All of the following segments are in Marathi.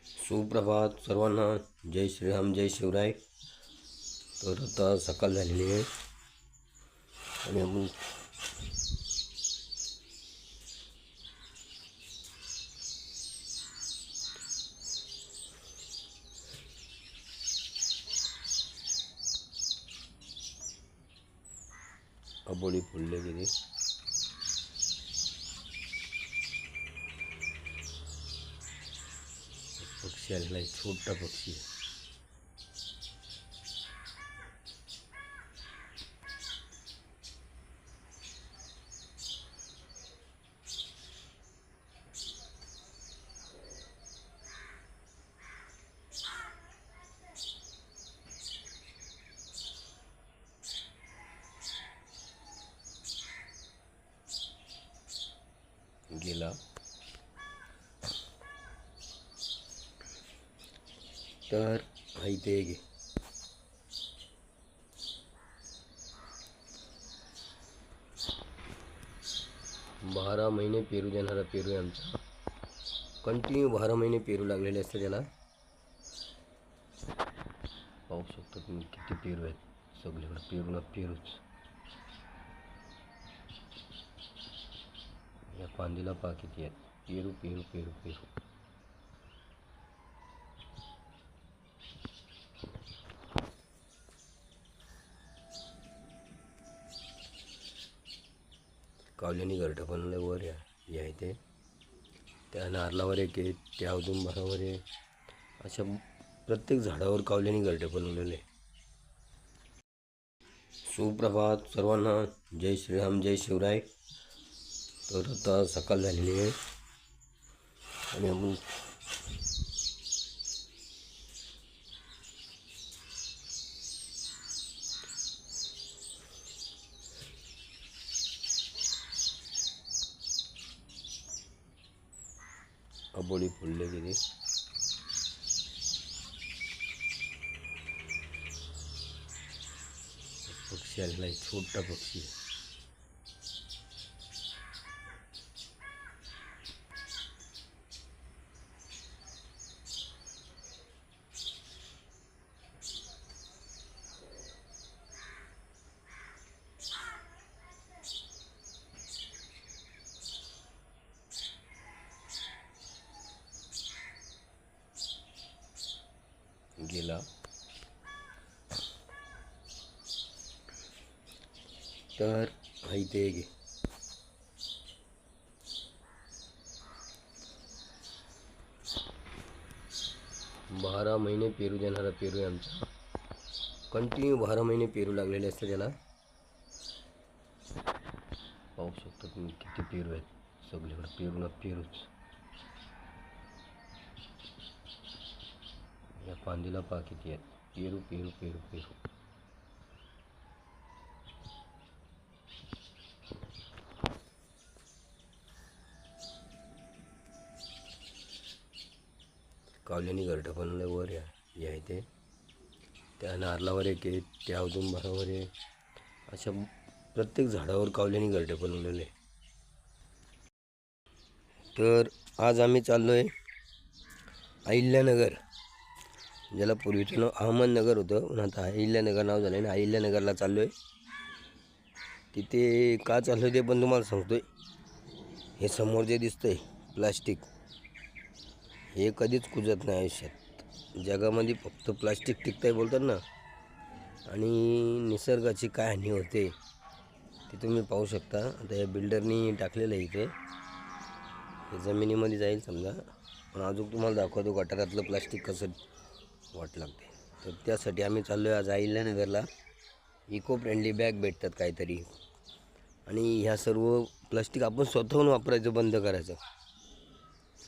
सुप्रभात सर्वांना. जय श्रीराम, जय शिवराय. तर आता सकाळ झालेली आहे आणि आपण अबोली फुलले गेले. पक्षी आलेला आहे, छोटा पक्षी आहे. गेला तर इथे घे. 12 महिने पेरू देणारा पेरू आहे आमचा. कंटिन्यू 12 महिने पेरू लागलेले असते त्याला. पाहू शकता तुम्ही किती पेरू आहेत. सगळीकडे पेरू ना पेरूच. या फांदीला पहा किती आहेत. पेरू पेरू पेरू पेरू. कावल्यानी घरटं बनवलं वर या इथे. त्या नारळावर एक आहे, त्या औदुंबरावर आहे. अशा प्रत्येक झाडावर कावल्यानी घरटं बनवलेले. सुप्रभात सर्वांना. जय श्रीराम, जय शिवराय. तर आता सकाळ झालेली आहे आणि आपण अबोली फुलले गेले. पक्षी आलेला आहे, छोटा पक्षी आहे. गेला तर इथे घे. 12 महिने पेरू देणारा पेरू आहे आमचा. कंटिन्यू 12 महिने पेरू लागलेले असते त्याला. पाहू शकता तुम्ही किती पेरू आहेत. सगळीकडे पेरू ना पेरूच. या फांदीला पहा किती आहेत. पेरू पेरू पेरू पेरू. कावल्यानी घरटं बनवलं वर या इथे. त्या नारळावर एक आहे, त्या औदुंबरावर आहे. अशा प्रत्येक झाडावर कावल्यानी घरटं बनवलेले. तर आज आम्ही चाललो आहे अहिल्यानगर, ज्याला पूर्वीचं नाव अहमदनगर होतं, पण आता अहिल्यानगर नाव झालं आहे. अहिल्यानगरला चाललो आहे. तिथे का चाललो ते पण तुम्हाला सांगतो आहे. हे समोर जे दिसतं आहे प्लास्टिक, हे कधीच कुजत नाही आयुष्यात. जगामध्ये फक्त प्लास्टिक टिकतं आहे बोलतात ना. आणि निसर्गाची काय हानी होते ते तुम्ही पाहू शकता. आता या बिल्डरनी टाकलेलं आहे इथे. हे जमिनीमध्ये जाईल समजा. पण अजून तुम्हाला दाखवतो गटारातलं प्लास्टिक कसं वाट लागते. तर त्यासाठी आम्ही चाललो आहे आज अहिल्यानगरला. इको फ्रेंडली बॅग भेटतात काहीतरी, आणि ह्या सर्व प्लास्टिक आपण स्वतःहून वापरायचं बंद करायचं.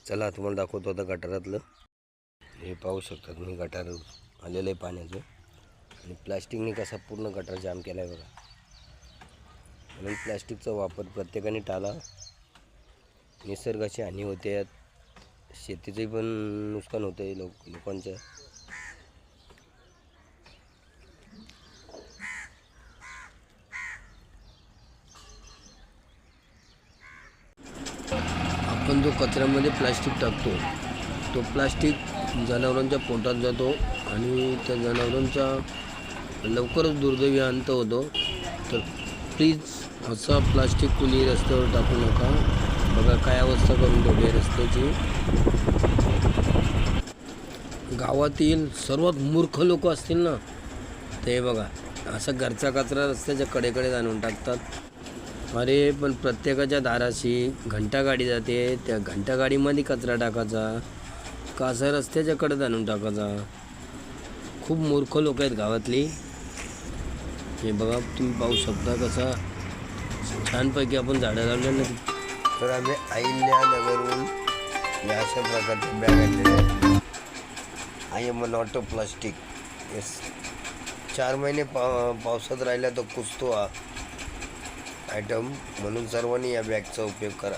चला तुम्हाला दाखवतो आता गटारातलं. हे पाहू शकता तुम्ही, गटार आलेलं आहे पाण्याचं. आणि प्लास्टिकने कसा पूर्ण गटार जाम केला आहे बघा. म्हणून प्लास्टिकचा वापर प्रत्येकाने टाळा. निसर्गाची हानी होते, यात शेतीचंही पण नुकसान होतं आहे लोकांचं. आपण जो कचऱ्यामध्ये प्लास्टिक टाकतो, तो प्लास्टिक जनावरांच्या पोटात जातो आणि त्या जनावरांचा लवकरच दुर्दैवी अंत होतो. तर प्लीज असा प्लास्टिक कुणी रस्त्यावर टाकू नका. बघा काय अवस्था करून ठेवली आहे रस्त्याची. गावातील सर्वात मूर्ख लोक असतील ना ते बघा असं घरचा कचरा रस्त्याच्या कडेकडे आणून टाकतात. अरे पण प्रत्येकाच्या दाराशी घंटागाडी जाते, त्या घंटागाडीमध्ये कचरा टाकायचा का असं रस्त्याच्या कडेत आणून टाकायचा. खूप मूर्ख लोक आहेत गावातली. हे बघा तुम्ही पाहू शकता कसा छानपैकी आपण झाडं लावल्या ना. तर आम्ही अहिल्यानगरहून या अशा प्रकारच्या बॅग आणलेल्या. I am not a plastic. Yes 4 महिने पावसात राहिला तर कुसतो हा आयटम, म्हणून सर्वांनी या बॅगचा उपयोग करा.